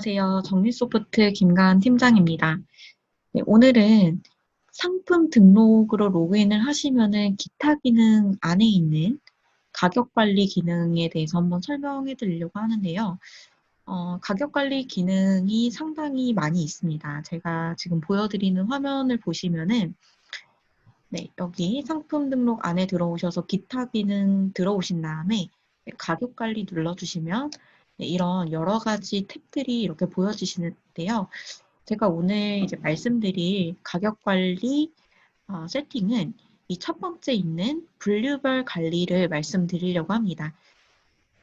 안녕하세요. 정리소프트 김가은 팀장입니다. 네, 오늘은 상품 등록으로 로그인을 하시면은 기타 기능 안에 있는 가격 관리 기능에 대해서 한번 설명해 드리려고 하는데요. 가격 관리 기능이 상당히 많이 있습니다. 제가 지금 보여드리는 화면을 보시면은 네, 여기 상품 등록 안에 들어오셔서 기타 기능 들어오신 다음에 가격 관리 눌러주시면 네, 이런 여러 가지 탭들이 이렇게 보여지시는데요. 제가 오늘 이제 말씀드릴 가격 관리 세팅은 이 첫 번째 있는 분류별 관리를 말씀드리려고 합니다.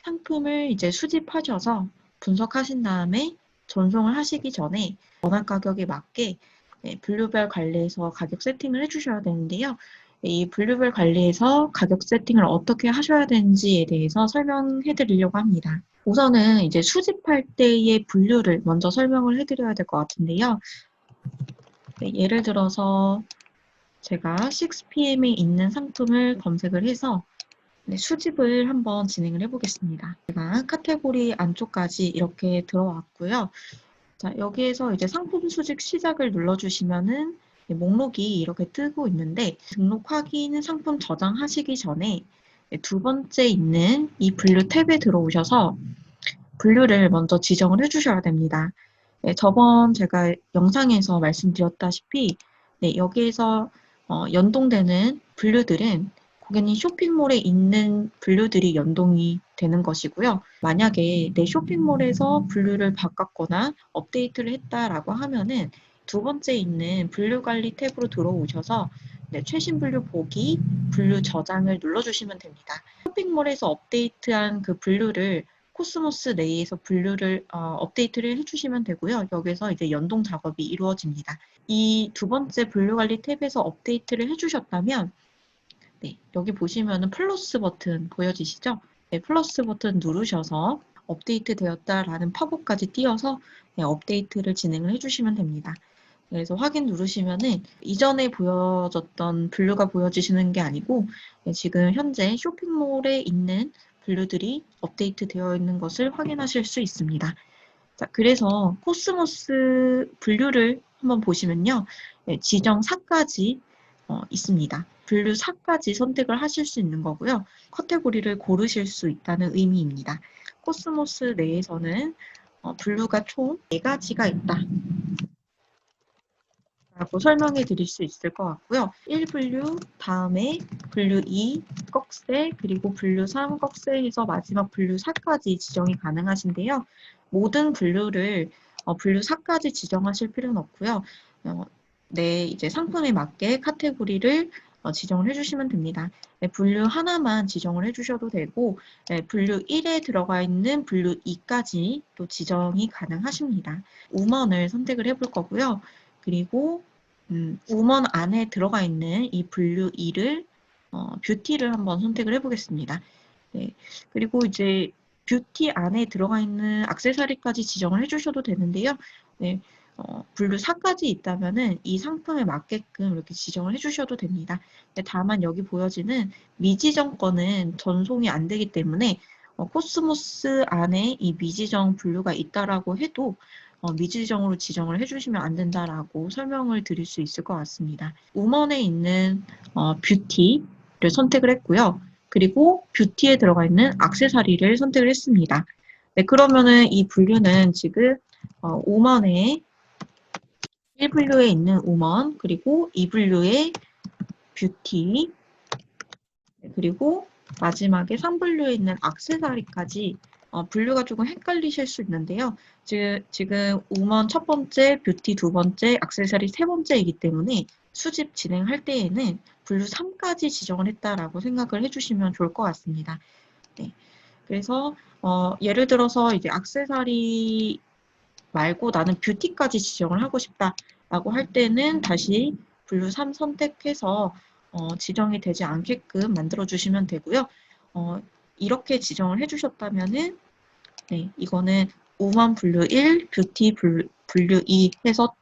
상품을 이제 수집하셔서 분석하신 다음에 전송을 하시기 전에 원화 가격에 맞게 분류별 관리에서 가격 세팅을 해주셔야 되는데요. 이 분류별 관리에서 가격 세팅을 어떻게 하셔야 되는지에 대해서 설명해 드리려고 합니다. 우선은 이제 수집할 때의 분류를 먼저 설명을 해드려야 될 것 같은데요. 네, 예를 들어서 제가 6PM에 있는 상품을 검색을 해서 수집을 한번 진행을 해보겠습니다. 제가 카테고리 안쪽까지 이렇게 들어왔고요. 자, 여기에서 이제 상품 수집 시작을 눌러주시면은 목록이 이렇게 뜨고 있는데 등록 확인 상품 저장하시기 전에 두 번째 있는 이 분류 탭에 들어오셔서 분류를 먼저 지정을 해주셔야 됩니다. 네, 저번 제가 영상에서 말씀드렸다시피 여기에서 연동되는 분류들은 고객님 쇼핑몰에 있는 분류들이 연동이 되는 것이고요. 만약에 내 쇼핑몰에서 분류를 바꿨거나 업데이트를 했다라고 하면은 두 번째 있는 분류 관리 탭으로 들어오셔서 최신 분류 보기, 분류 저장을 눌러주시면 됩니다. 쇼핑몰에서 업데이트한 그 분류를 코스모스 내에서 분류를 업데이트를 해주시면 되고요. 여기서 이제 연동 작업이 이루어집니다. 이 두 번째 분류 관리 탭에서 업데이트를 해주셨다면 여기 보시면은 플러스 버튼 보여지시죠? 플러스 버튼 누르셔서 업데이트 되었다라는 팝업까지 띄어서 업데이트를 진행을 해주시면 됩니다. 그래서 확인 누르시면은 이전에 보여졌던 분류가 보여지시는 게 아니고 지금 현재 쇼핑몰에 있는 분류들이 업데이트 되어 있는 것을 확인하실 수 있습니다. 자, 그래서 코스모스 분류를 한번 보시면요. 지정 4까지 있습니다. 분류 4까지 선택을 하실 수 있는 거고요. 카테고리를 고르실 수 있다는 의미입니다. 코스모스 내에서는 분류가 총 4가지가 있다. 라고 설명해 드릴 수 있을 것 같고요. 1분류, 다음에 분류 2, 꺽쇠, 그리고 분류 3, 꺽쇠 해서 마지막 분류 4까지 지정이 가능하신데요. 모든 분류를 분류 4까지 지정하실 필요는 없고요. 이제 상품에 맞게 카테고리를 지정을 해주시면 됩니다. 분류 하나만 지정을 해주셔도 되고 분류 1에 들어가 있는 분류 2까지 또 지정이 가능하십니다. 우먼을 선택을 해볼 거고요. 그리고 우먼 안에 들어가 있는 이 분류 2를 뷰티를 한번 선택을 해보겠습니다. 네. 그리고 이제 뷰티 안에 들어가 있는 액세서리까지 지정을 해주셔도 되는데요. 네. 분류 4까지 있다면은 이 상품에 맞게끔 이렇게 지정을 해주셔도 됩니다. 다만 여기 보여지는 미지정 거는 전송이 안 되기 때문에 코스모스 안에 이 미지정 분류가 있다라고 해도 미지정으로 지정을 해주시면 안 된다라고 설명을 드릴 수 있을 것 같습니다. 우먼에 있는 뷰티를 선택을 했고요. 그리고 뷰티에 들어가 있는 액세서리를 선택을 했습니다. 네, 그러면은 이 분류는 지금 우먼에 1분류에 있는 우먼, 그리고 2분류에 뷰티, 그리고 마지막에 3분류에 있는 액세서리까지 분류가 조금 헷갈리실 수 있는데요. 지금 우먼 첫 번째, 뷰티 두 번째, 액세서리 세 번째이기 때문에 수집 진행할 때에는 분류 3까지 지정을 했다라고 생각을 해주시면 좋을 것 같습니다. 네. 그래서 예를 들어서 이제 액세서리 말고 나는 뷰티까지 지정을 하고 싶다라고 할 때는 다시 분류 3 선택해서 지정이 되지 않게끔 만들어 주시면 되고요. 이렇게 지정을 해주셨다면은 이거는 우먼 분류 1, 뷰티 분류 2 해서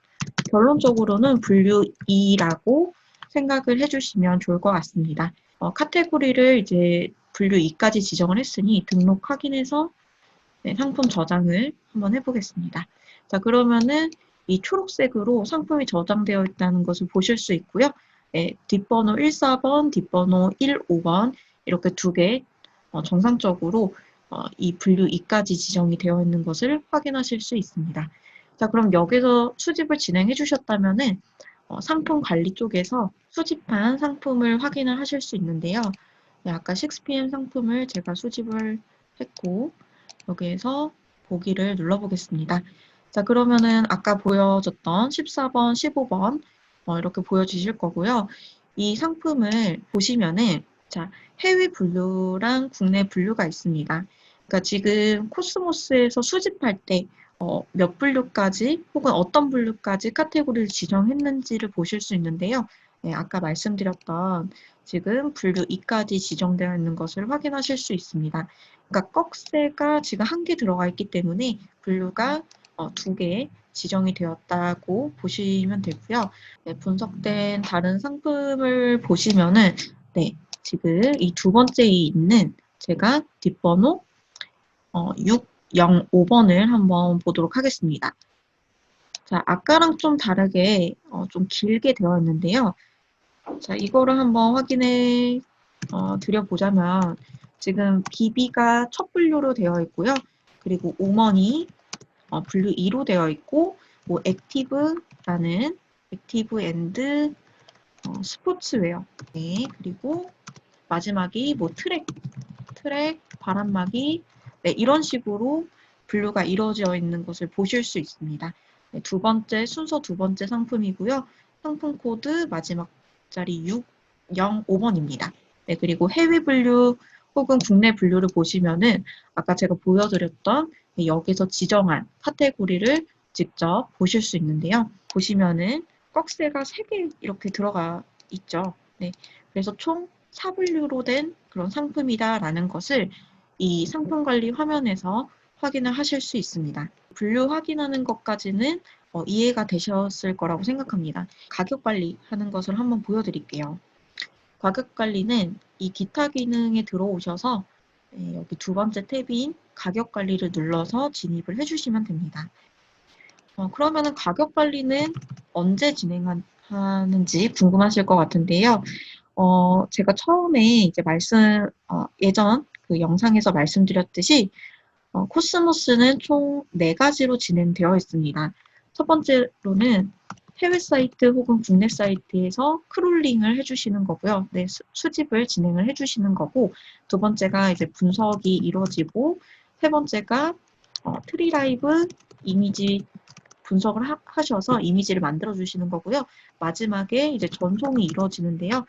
결론적으로는 분류 2라고 생각을 해주시면 좋을 것 같습니다. 카테고리를 이제 분류 2까지 지정을 했으니 등록 확인해서 상품 저장을 한번 해보겠습니다. 자, 그러면은 이 초록색으로 상품이 저장되어 있다는 것을 보실 수 있고요. 네, 뒷번호 14번, 뒷번호 15번 이렇게 두 개 정상적으로 이 분류 2까지 지정이 되어 있는 것을 확인하실 수 있습니다. 자, 그럼 여기서 수집을 진행해 주셨다면은 상품 관리 쪽에서 수집한 상품을 확인을 하실 수 있는데요. 네, 아까 6pm 상품을 제가 수집을 했고 여기에서 보기를 눌러보겠습니다. 자, 그러면은 아까 보여줬던 14번, 15번 이렇게 보여주실 거고요. 이 상품을 보시면은 자, 해외 분류랑 국내 분류가 있습니다. 그러니까 지금 코스모스에서 수집할 때 몇 분류까지 혹은 어떤 분류까지 카테고리를 지정했는지를 보실 수 있는데요. 네, 아까 말씀드렸던 지금 분류 2까지 지정되어 있는 것을 확인하실 수 있습니다. 그러니까 꺽쇠가 지금 1개 들어가 있기 때문에 분류가 2개 지정이 되었다고 보시면 되고요. 네, 분석된 다른 상품을 보시면은 네, 지금 이 두 번째에 있는 제가 뒷번호 605번을 한번 보도록 하겠습니다. 자, 아까랑 좀 다르게 좀 길게 되어 있는데요. 자, 이거를 한번 확인해 드려보자면 지금 BB가 첫 분류로 되어 있고요. 그리고 우먼이 분류 2로 되어 있고 뭐 액티브라는 액티브 앤드 스포츠웨어 네, 그리고 마지막이 뭐 트랙, 바람막이 네, 이런 식으로 분류가 이루어져 있는 것을 보실 수 있습니다. 네, 순서 두 번째 상품이고요. 상품 코드 마지막 자리 605번입니다. 네, 그리고 해외 분류 혹은 국내 분류를 보시면은 아까 제가 보여드렸던 여기서 지정한 카테고리를 직접 보실 수 있는데요. 보시면은 꺽쇠가 3개 이렇게 들어가 있죠. 네, 그래서 총 4분류로 된 그런 상품이다라는 것을 이 상품 관리 화면에서 확인을 하실 수 있습니다. 분류 확인하는 것까지는 이해가 되셨을 거라고 생각합니다. 가격 관리하는 것을 한번 보여드릴게요. 가격 관리는 이 기타 기능에 들어오셔서 여기 두 번째 탭인 가격 관리를 눌러서 진입을 해주시면 됩니다. 그러면은 가격 관리는 언제 진행하는지 궁금하실 것 같은데요. 제가 처음에 이제 예전 그 영상에서 말씀드렸듯이, 코스모스는 총 4가지로 진행되어 있습니다. 첫 번째로는 해외 사이트 혹은 국내 사이트에서 크롤링을 해주시는 거고요. 네, 수집을 진행을 해주시는 거고, 두 번째가 이제 분석이 이루어지고, 세 번째가 트리라이브 이미지 분석을 하셔서 이미지를 만들어 주시는 거고요. 마지막에 이제 전송이 이루어지는데요.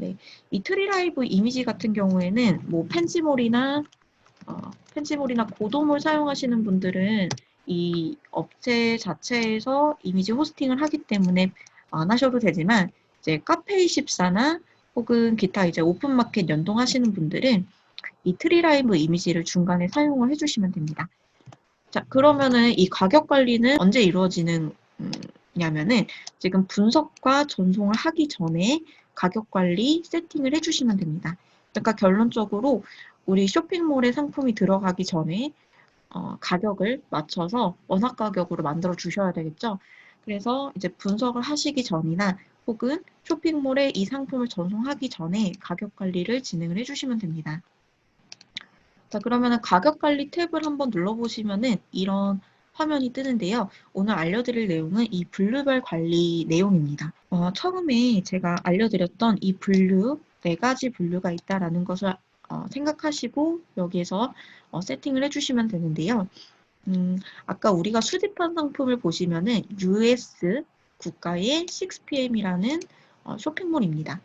네, 이 트리라이브 이미지 같은 경우에는 뭐 펜지몰이나 고돔을 사용하시는 분들은 이 업체 자체에서 이미지 호스팅을 하기 때문에 안 하셔도 되지만 이제 카페24나 혹은 기타 이제 오픈마켓 연동하시는 분들은 이 트리라이브 이미지를 중간에 사용을 해주시면 됩니다. 자, 그러면은 이 가격 관리는 언제 이루어지느냐면은 지금 분석과 전송을 하기 전에 가격 관리 세팅을 해주시면 됩니다. 그러니까 결론적으로 우리 쇼핑몰에 상품이 들어가기 전에 가격을 맞춰서 원화 가격으로 만들어 주셔야 되겠죠. 그래서 이제 분석을 하시기 전이나 혹은 쇼핑몰에 이 상품을 전송하기 전에 가격 관리를 진행을 해주시면 됩니다. 자, 그러면은 가격 관리 탭을 한번 눌러보시면은 이런 화면이 뜨는데요. 오늘 알려드릴 내용은 이 분류별 관리 내용입니다. 처음에 제가 알려드렸던 이 분류, 4가지 분류가 있다라는 것을 생각하시고 여기에서 세팅을 해주시면 되는데요. 아까 우리가 수집한 상품을 보시면은 US 국가의 6PM이라는 쇼핑몰입니다.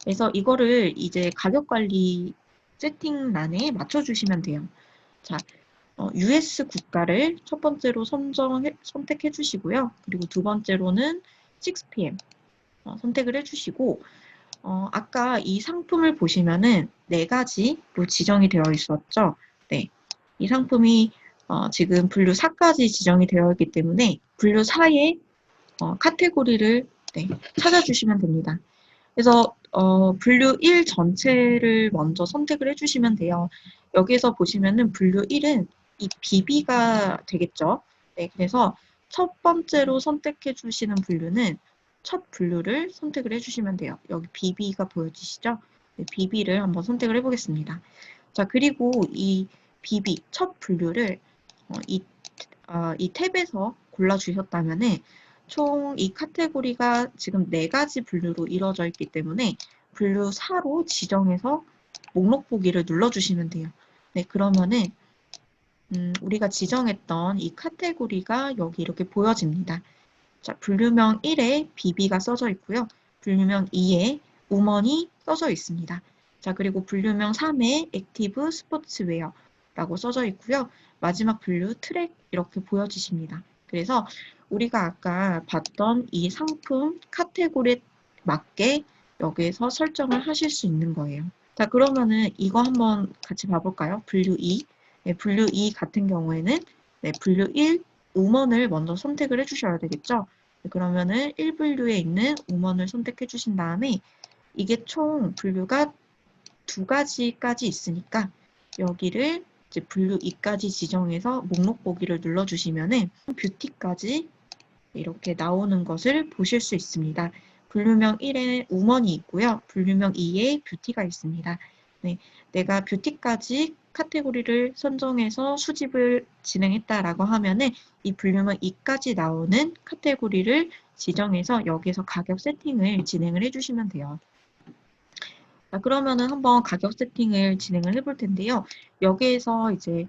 그래서 이거를 이제 가격 관리 세팅란에 맞춰주시면 돼요. 자, US 국가를 첫 번째로 선택해 주시고요. 그리고 두 번째로는 6PM 선택을 해주시고 아까 이 상품을 보시면은 4가지로 지정이 되어 있었죠. 네, 이 상품이 지금 분류 4까지 지정이 되어 있기 때문에 분류 4의 카테고리를 네, 찾아주시면 됩니다. 그래서 분류 1 전체를 먼저 선택을 해주시면 돼요. 여기에서 보시면은 분류 1은 이 BB가 되겠죠. 네, 그래서 첫 번째로 선택해 주시는 분류는 첫 분류를 선택을 해주시면 돼요. 여기 BB가 보여지시죠? 네, BB를 한번 선택을 해보겠습니다. 자, 그리고 이 BB 첫 분류를 이 탭에서 골라주셨다면은 총 이 카테고리가 지금 4가지 분류로 이루어져 있기 때문에 분류 4로 지정해서 목록 보기를 눌러주시면 돼요. 네, 그러면은 우리가 지정했던 이 카테고리가 여기 이렇게 보여집니다. 자, 분류명 1에 BB가 써져 있고요. 분류명 2에 우먼이 써져 있습니다. 자, 그리고 분류명 3에 액티브 스포츠웨어라고 써져 있고요. 마지막 분류 트랙 이렇게 보여지십니다. 그래서 우리가 아까 봤던 이 상품 카테고리에 맞게 여기에서 설정을 하실 수 있는 거예요. 자, 그러면은 이거 한번 같이 봐볼까요? 분류 2. 네, 분류 2 같은 경우에는 네, 분류 1 우먼을 먼저 선택을 해주셔야 되겠죠. 그러면은 1분류에 있는 우먼을 선택해 주신 다음에 이게 총 분류가 2가지까지 있으니까 여기를 이제 분류 2까지 지정해서 목록 보기를 눌러주시면은 뷰티까지 이렇게 나오는 것을 보실 수 있습니다. 분류명 1에 우먼이 있고요. 분류명 2에 뷰티가 있습니다. 네, 내가 뷰티까지 카테고리를 선정해서 수집을 진행했다라고 하면은 이 분류명 2까지 나오는 카테고리를 지정해서 여기서 가격 세팅을 진행을 해주시면 돼요. 자, 그러면은 한번 가격 세팅을 진행을 해볼 텐데요. 여기에서 이제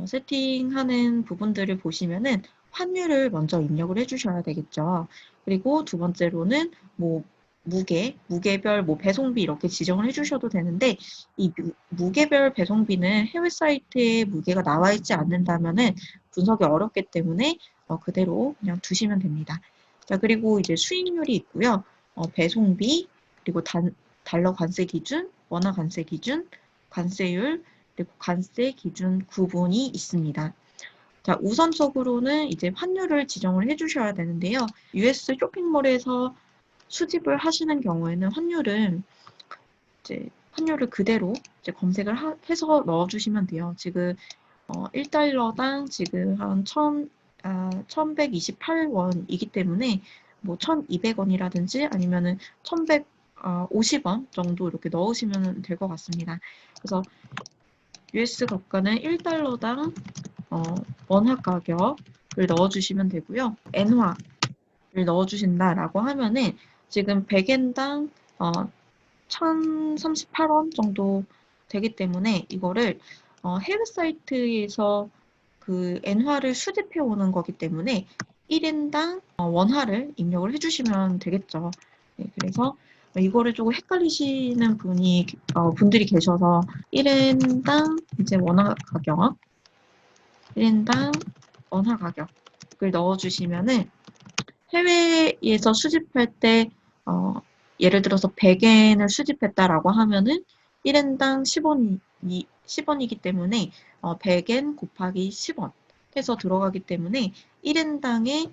세팅하는 부분들을 보시면은 환율을 먼저 입력을 해주셔야 되겠죠. 그리고 두 번째로는 뭐 무게별 뭐 배송비 이렇게 지정을 해주셔도 되는데 이 무게별 배송비는 해외 사이트에 무게가 나와 있지 않는다면은 분석이 어렵기 때문에 그대로 그냥 두시면 됩니다. 자, 그리고 이제 수익률이 있고요. 배송비 그리고 달러 관세 기준, 원화 관세 기준, 관세율 그리고 관세 기준 구분이 있습니다. 자, 우선적으로는 이제 환율을 지정을 해주셔야 되는데요. US 쇼핑몰에서 수집을 하시는 경우에는 환율을 그대로 이제 검색을 해서 넣어주시면 돼요. 지금 1달러당 지금 한 1128원이기 때문에 뭐 1200원이라든지 아니면은 1150원 정도 이렇게 넣으시면 될 것 같습니다. 그래서 US 국가는 1달러당 원화 가격을 넣어주시면 되고요. 엔화를 넣어주신다라고 하면은 지금 100엔당 1038원 정도 되기 때문에 이거를 해외 사이트에서 그 엔화를 수집해 오는 거기 때문에 1인당 원화를 입력을 해주시면 되겠죠. 네, 그래서 이거를 조금 헷갈리시는 분들이 계셔서 1인당 이제 원화 가격, 1인당 원화 가격을 넣어주시면은 해외에서 수집할 때 예를 들어서 100엔을 수집했다라고 하면은 1엔당 10원이기 때문에 100엔 곱하기 10원 해서 들어가기 때문에 1엔당의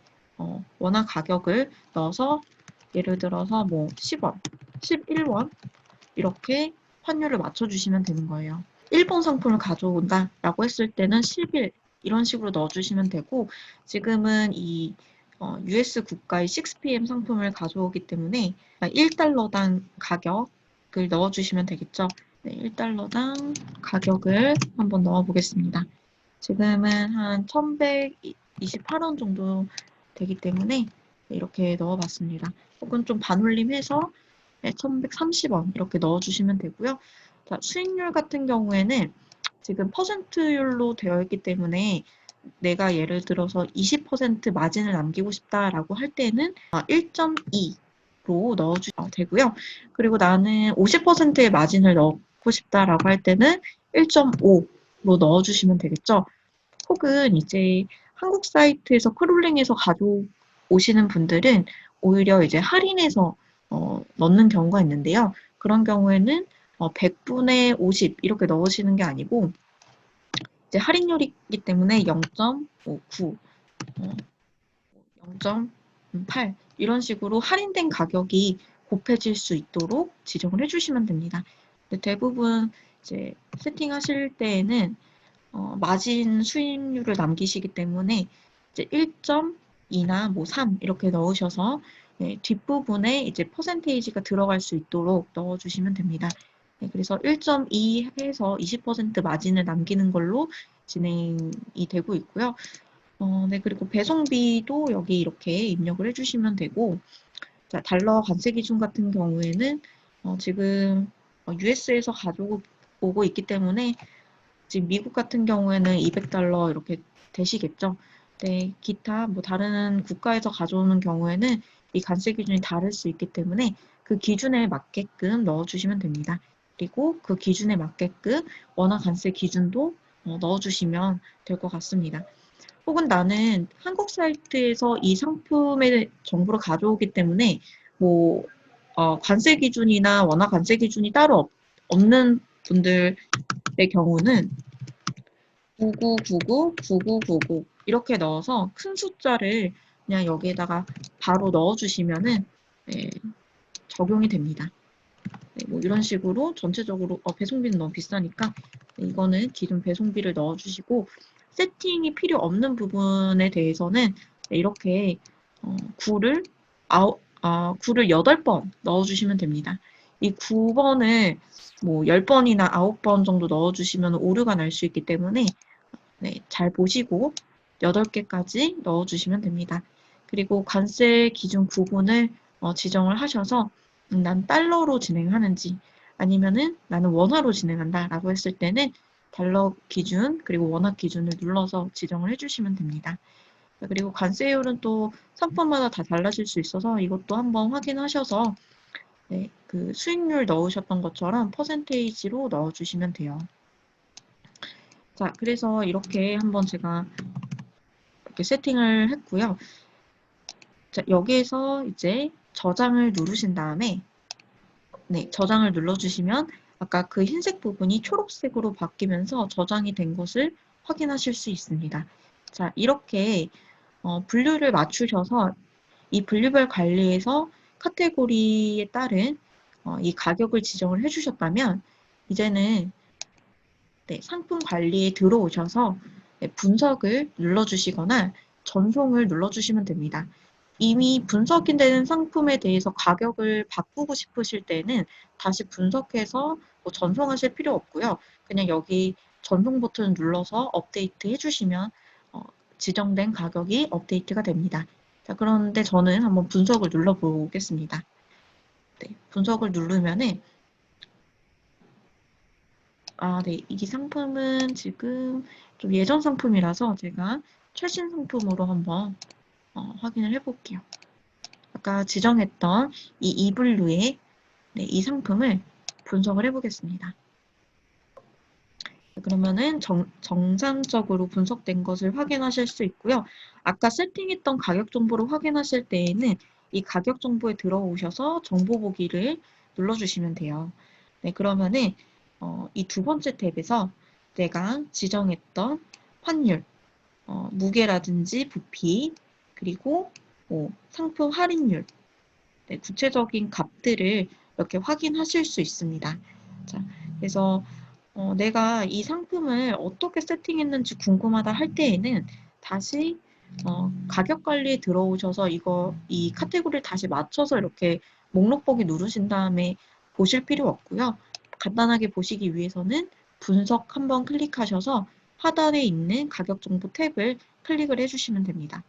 원화 가격을 넣어서 예를 들어서 뭐 10원, 11원 이렇게 환율을 맞춰주시면 되는 거예요. 일본 상품을 가져온다라고 했을 때는 10일 이런 식으로 넣어주시면 되고 지금은 이 US 국가의 6PM 상품을 가져오기 때문에 1달러당 가격을 넣어주시면 되겠죠. 네, 1달러당 가격을 한번 넣어보겠습니다. 지금은 한 1128원 정도 되기 때문에 이렇게 넣어봤습니다. 혹은 좀 반올림해서 1130원 이렇게 넣어주시면 되고요. 자, 수익률 같은 경우에는 지금 퍼센트율로 되어 있기 때문에 내가 예를 들어서 20% 마진을 남기고 싶다라고 할 때는 1.2로 넣어주셔도 되고요. 그리고 나는 50%의 마진을 넣고 싶다라고 할 때는 1.5로 넣어주시면 되겠죠. 혹은 이제 한국 사이트에서 크롤링해서 가져오시는 분들은 오히려 이제 할인해서 넣는 경우가 있는데요. 그런 경우에는 100분의 50 이렇게 넣으시는 게 아니고 이제 할인율이기 때문에 0.59, 0.8 이런 식으로 할인된 가격이 곱해질 수 있도록 지정을 해주시면 됩니다. 근데 대부분 이제 세팅하실 때에는 마진 수익률을 남기시기 때문에 이제 2나 뭐 3 이렇게 넣으셔서 네, 뒷부분에 이제 퍼센테이지가 들어갈 수 있도록 넣어주시면 됩니다. 네, 그래서 1.2 해서 20% 마진을 남기는 걸로 진행이 되고 있고요. 네, 그리고 배송비도 여기 이렇게 입력을 해주시면 되고, 자, 달러 관세 기준 같은 경우에는 지금 US에서 가져오고 있기 때문에 지금 미국 같은 경우에는 200달러 이렇게 되시겠죠. 네, 기타 뭐 다른 국가에서 가져오는 경우에는 이 관세 기준이 다를 수 있기 때문에 그 기준에 맞게끔 넣어주시면 됩니다. 그리고 그 기준에 맞게끔 원화 관세 기준도 넣어주시면 될 것 같습니다. 혹은 나는 한국 사이트에서 이 상품의 정보를 가져오기 때문에 뭐 관세 기준이나 원화 관세 기준이 따로 없는 분들의 경우는 9999, 9999 이렇게 넣어서 큰 숫자를 그냥 여기에다가 바로 넣어주시면은 네, 적용이 됩니다. 네, 뭐 이런 식으로 전체적으로 배송비는 너무 비싸니까 이거는 기존 배송비를 넣어주시고 세팅이 필요 없는 부분에 대해서는 이렇게 9를 8번 넣어주시면 됩니다. 이 9번을 뭐 10번이나 9번 정도 넣어주시면 오류가 날 수 있기 때문에 네, 잘 보시고 8개까지 넣어주시면 됩니다. 그리고 관세 기준 구분을 지정을 하셔서 난 달러로 진행하는지 아니면은 나는 원화로 진행한다 라고 했을 때는 달러 기준 그리고 원화 기준을 눌러서 지정을 해주시면 됩니다. 그리고 관세율은 또 상품마다 다 달라질 수 있어서 이것도 한번 확인하셔서 네, 그 수익률 넣으셨던 것처럼 퍼센테이지로 넣어주시면 돼요. 자, 그래서 이렇게 한번 제가 이렇게 세팅을 했고요. 자, 여기에서 이제 저장을 누르신 다음에 네, 저장을 눌러주시면 아까 그 흰색 부분이 초록색으로 바뀌면서 저장이 된 것을 확인하실 수 있습니다. 자, 이렇게 분류를 맞추셔서 이 분류별 관리에서 카테고리에 따른 이 가격을 지정을 해주셨다면 이제는 네, 상품 관리에 들어오셔서 네, 분석을 눌러주시거나 전송을 눌러주시면 됩니다. 이미 분석이 된 상품에 대해서 가격을 바꾸고 싶으실 때는 다시 분석해서 뭐 전송하실 필요 없고요. 그냥 여기 전송 버튼 눌러서 업데이트 해주시면 지정된 가격이 업데이트가 됩니다. 자, 그런데 저는 한번 분석을 눌러보겠습니다. 네, 분석을 누르면은 네. 이 상품은 지금 좀 예전 상품이라서 제가 최신 상품으로 한번 확인을 해볼게요. 아까 지정했던 이 이블루의 네, 이 상품을 분석을 해보겠습니다. 그러면은 정상적으로 분석된 것을 확인하실 수 있고요. 아까 세팅했던 가격 정보를 확인하실 때에는 이 가격 정보에 들어오셔서 정보 보기를 눌러주시면 돼요. 네, 그러면은 이 두 번째 탭에서 내가 지정했던 환율, 무게라든지 부피, 그리고 뭐 상품 할인율, 네, 구체적인 값들을 이렇게 확인하실 수 있습니다. 자, 그래서 내가 이 상품을 어떻게 세팅했는지 궁금하다 할 때에는 다시 가격 관리에 들어오셔서 이 카테고리를 다시 맞춰서 이렇게 목록 보기 누르신 다음에 보실 필요 없고요. 간단하게 보시기 위해서는 분석 한번 클릭하셔서 하단에 있는 가격 정보 탭을 클릭을 해주시면 됩니다.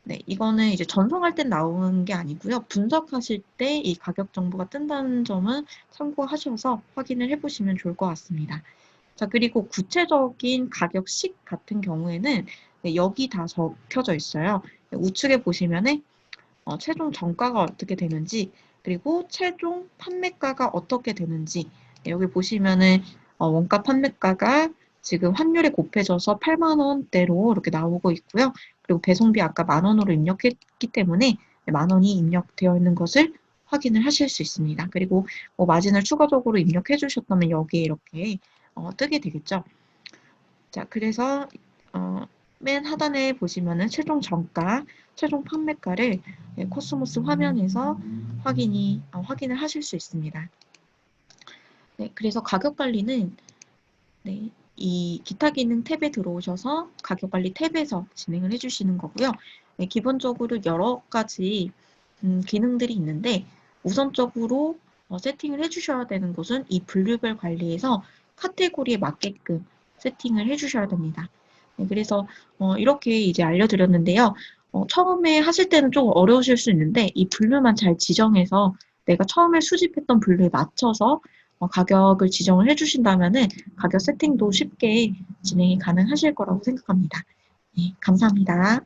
네, 이거는 이제 전송할 땐 나오는 게 아니고요. 분석하실 때 이 가격 정보가 뜬다는 점은 참고하셔서 확인을 해보시면 좋을 것 같습니다. 자, 그리고 구체적인 가격식 같은 경우에는 네, 여기 다 적혀져 있어요. 우측에 보시면은 최종 정가가 어떻게 되는지 그리고 최종 판매가가 어떻게 되는지 네, 여기 보시면은 원가 판매가가 지금 환율이 곱해져서 8만 원대로 이렇게 나오고 있고요. 그리고 배송비 아까 만 원으로 입력했기 때문에 만 원이 입력되어 있는 것을 확인을 하실 수 있습니다. 그리고 뭐 마진을 추가적으로 입력해 주셨다면 여기에 이렇게 뜨게 되겠죠. 자, 그래서 맨 하단에 보시면은 최종 정가, 최종 판매가를 코스모스 화면에서 확인을 하실 수 있습니다. 네, 그래서 가격 관리는 네, 이 기타 기능 탭에 들어오셔서 가격 관리 탭에서 진행을 해주시는 거고요. 네, 기본적으로 여러 가지 기능들이 있는데 우선적으로 세팅을 해주셔야 되는 곳은 이 분류별 관리에서 카테고리에 맞게끔 세팅을 해주셔야 됩니다. 네, 그래서 이렇게 이제 알려드렸는데요. 처음에 하실 때는 좀 어려우실 수 있는데 이 분류만 잘 지정해서 내가 처음에 수집했던 분류에 맞춰서 가격을 지정을 해주신다면은 가격 세팅도 쉽게 진행이 가능하실 거라고 생각합니다. 네, 감사합니다.